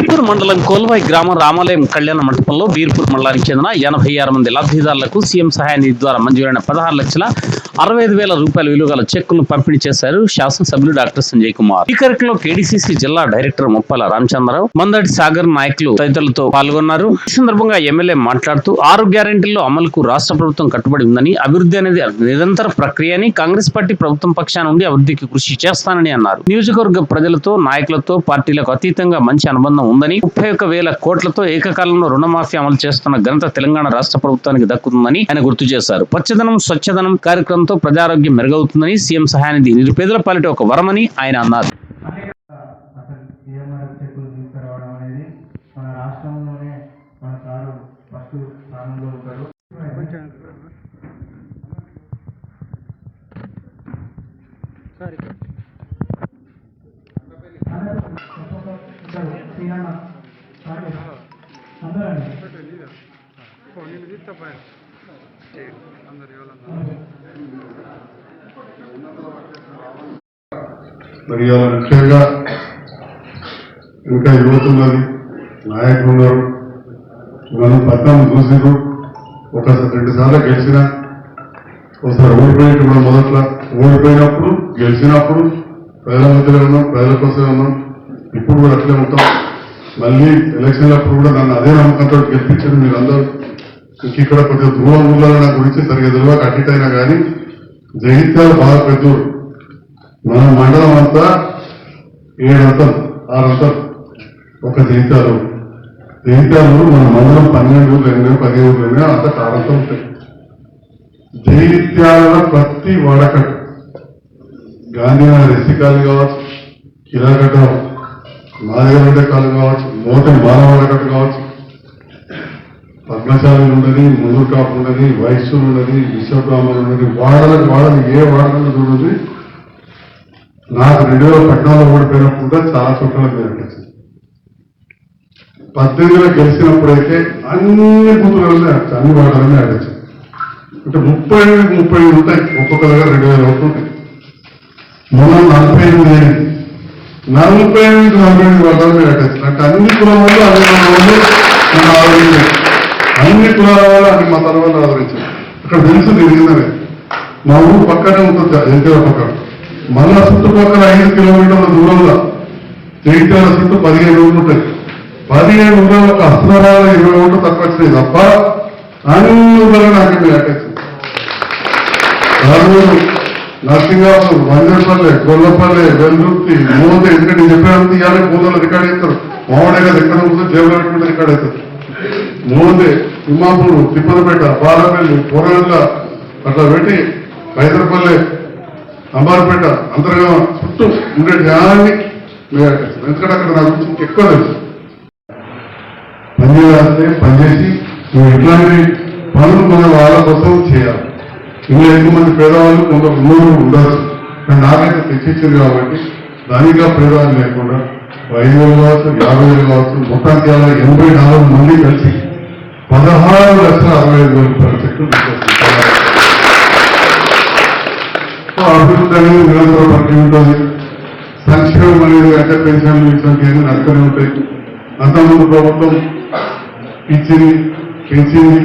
బీర్పూర్ మండలం కోల్వాయి గ్రామం రామాలయం కళ్యాణ మండపంలో బీర్పూర్ మండలానికి చెందిన 86 మంది లబ్ధిదారులకు సీఎం సహాయ నిధి ద్వారా మంజూరైన 16,65,000 రూపాయల విలువగల చెక్కులను పంపిణీ చేశారు శాసనసభ్యులు డాక్టర్ సంజయ్ కుమార్. ఈ కార్యక్రమంలో కేడీసీసీ జిల్లా డైరెక్టర్ ముప్పాల రామచంద్రరావు, మందడి సాగర్ నాయకులు తదితరులతో పాల్గొన్నారు. ఈ సందర్భంగా ఎమ్మెల్యే మాట్లాడుతూ 6 గ్యారెంటీల్లో అమలుకు రాష్ట్ర ప్రభుత్వం కట్టుబడి ఉందని, అభివృద్ధి అనేది నిరంతర ప్రక్రియ అని, కాంగ్రెస్ పార్టీ ప్రభుత్వం పక్షాన ఉండి అభివృద్ధికి కృషి చేస్తానని అన్నారు. నియోజకవర్గ ప్రజలతో, నాయకులతో, పార్టీలకు అతీతంగా మంచి అనుబంధం ఉందని, 31,000 కోట్లతో ఏకకాలంలో రుణమాఫీ అమలు చేస్తున్న ఘనత తెలంగాణ రాష్ట్ర ప్రభుత్వానికి దక్కుతుందని ఆయన గుర్తు చేశారు. పచ్చదనం స్వచ్ఛదనం కార్యక్రమంతో ప్రజారోగ్యం మెరుగవుతుందని, సీఎం సహాయనిధి నిరుపేదల పాలిట ఒక వరమని ఆయన అన్నారు. మరి ముఖ్యంగా ఇంకా యువత ఉన్నది, నాయకులు ఉన్నారు. మనం పట్టణం చూసినారు, ఒకసారి 2 సార్లు గెలిచినా, ఒకసారి ఓడిపోయినట్టు కూడా మొదట్లో ఓడిపోయినప్పుడు గెలిచినప్పుడు ప్రజల మధ్యలో ఉన్నాం, ప్రజల కోసమే ఉన్నాం. ఇప్పుడు కూడా అట్లే ఉంటాం. మళ్ళీ ఎలక్షన్లప్పుడు కూడా నన్ను అదే నమ్మకంతో గెలిపించారు మీరందరూ. ఇక్కడ కొద్దిగా దూరం ఊళ్ళో నా గురించి సరిగ్గా తెలియక అట్టిటైనా కానీ జగిత్యాల బాగా పెద్దూరు. మన మండలం అంతా 7 అంతలు 6 అంతలు ఒక జగిత్యాలు. జగిత్యాలు మన మండలం 12 ఊళ్ళు 15 ఊళ్ళు అంత 6 అంతలు ఉంటాయి. జగిత్యాల ప్రతి వాడకట్టు, గాంధీనగర్ ఎస్సీ కాలు కావచ్చు, కిరాగడ్డ మాదిగడ్డ కాలు కావచ్చు, మోటం బాలవాడకట్టు కావచ్చు, పద్మశాలి ఉన్నది, ముందు కాపు ఉన్నది, వైశ్యులు ఉన్నది, విశ్వబ్రాహ్మణులు ఉన్నది, వాడలు ఏ వాడలు చూడండి. నాకు 2014లో ఓడిపోయినప్పుడు కూడా చాలా చోట్ల వచ్చింది. 18లో గెలిచినప్పుడైతే అన్ని బూతులనే అన్ని వాడలనే ఆడచ్చు. అంటే 30 ఉంటాయి, ఒక్కొక్క దగ్గర 2,000 ఓట్లు ఉంటాయి. మనం 48 వాడలనే ఆడచ్చు. అంటే అన్ని కులం వాళ్ళు అన్ని వాళ్ళు నన్ను ఆదరించారు, అన్ని కులాల వాళ్ళు అన్ని మతాల వాళ్ళు ఆదరించారు. అక్కడ తెలుసు తిరిగిందనే. మా ఊరు పక్కనే ఉంటుంది, జగిత్యాల పక్కన. మళ్ళా చుట్టుపక్కల 5 కిలోమీటర్ల దూరంలో జగిత్యాల చుట్టూ 15 ఊళ్ళు ఉంటాయి. 15 ఊళ్ళకి అస్త్రాల 20 ఓట్లు తక్కువ వచ్చినాయి తప్ప అన్ని ఊళ్ళలో నాకు అట్టచ్చు. నర్సింగాపూర్, వంజపల్లె, గొల్లపల్లె, వెల్లుర్తి, మోద, ఎందుకంటే నేను చెప్పేంత ఇవాళ మూలలో రికార్డ్ అవుతారు. మామిడి గారు ఎక్కడ ఉంటుందో జేబులో పెట్టుకుంటే రికార్డ్ అవుతారు. మోదే, తిమ్మాపూరు, తిప్పలపేట, బాలపల్లి, పొరగల్ల అట్లా పెట్టి హైదరాపల్లె, అంబార్పేట, అంతర్గా చుట్టూ ఉండే జ్ఞానాన్ని ఎందుకంటే అక్కడ నా గురించి ఎక్కువ తెలుసు. పనిచేస్తే పనిచేసి నువ్వు ఇట్లాంటి పనులు మన వాళ్ళ కోసం చేయాలి. ఇంకా ఎక్కువ మంది పేదవాళ్ళు కొందరు ఉన్నోళ్ళు ఉండరు, కానీ నాకైతే తెచ్చిచ్చింది కాబట్టి దానిగా పేదవాళ్ళు లేకుండా 5,000 కావచ్చు, 50,000 కావచ్చు, మొత్తానికి 84 మంది కలిసి 16,65,000 రూపాయల చెక్కులు అభివృద్ధి అనేది నిరంతర ప్రక్రియ ఉంటుంది. సంక్షేమం అనేది అంటే పెన్షన్లు ఇట్లాంటివన్నీ నడుస్తూనే ఉంటాయి. అంతకుముందు ప్రభుత్వం ఇచ్చింది, పెంచింది.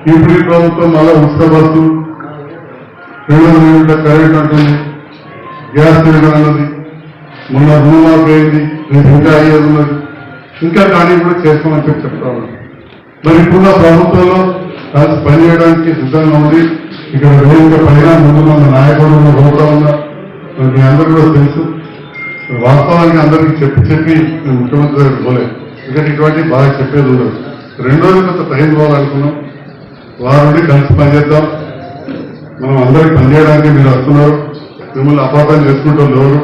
ఇప్పుడు ఈ ప్రభుత్వం మళ్ళా ఉచిత బస్సు, 200 యూనిట్ల కరెంట్ అంటుంది, గ్యాస్ సిలిండర్ అన్నది, మొన్న రుణమాఫీ అయింది, రేపు ఇంకా అయ్యేది ఉన్నది. ఇంకా కానీ కూడా చేస్తామని చెప్తా ఉన్నాను. మరి ఇప్పుడున్న ప్రభుత్వంలో కలిసి పనిచేయడానికి సిద్ధంగా ఉంది. ఇక్కడ వేదిక పైన ముందు మన నాయకుడు రోడ్లో ఉన్న మీ అందరూ కూడా తెలుసు. వాస్తవానికి అందరికీ చెప్పి నేను ముఖ్యమంత్రి దగ్గర పోలేదు, ఎందుకంటే ఇటువంటి బాగా చెప్పేది ఉండదు. రెండోది కొంత టైం పోవాలనుకున్నాం. వారి కలిసి పనిచేద్దాం. మనం అందరికి పనిచేయడానికి మీరు వస్తున్నారు, మిమ్మల్ని అపార్థం చేసుకుంటూ లేరు.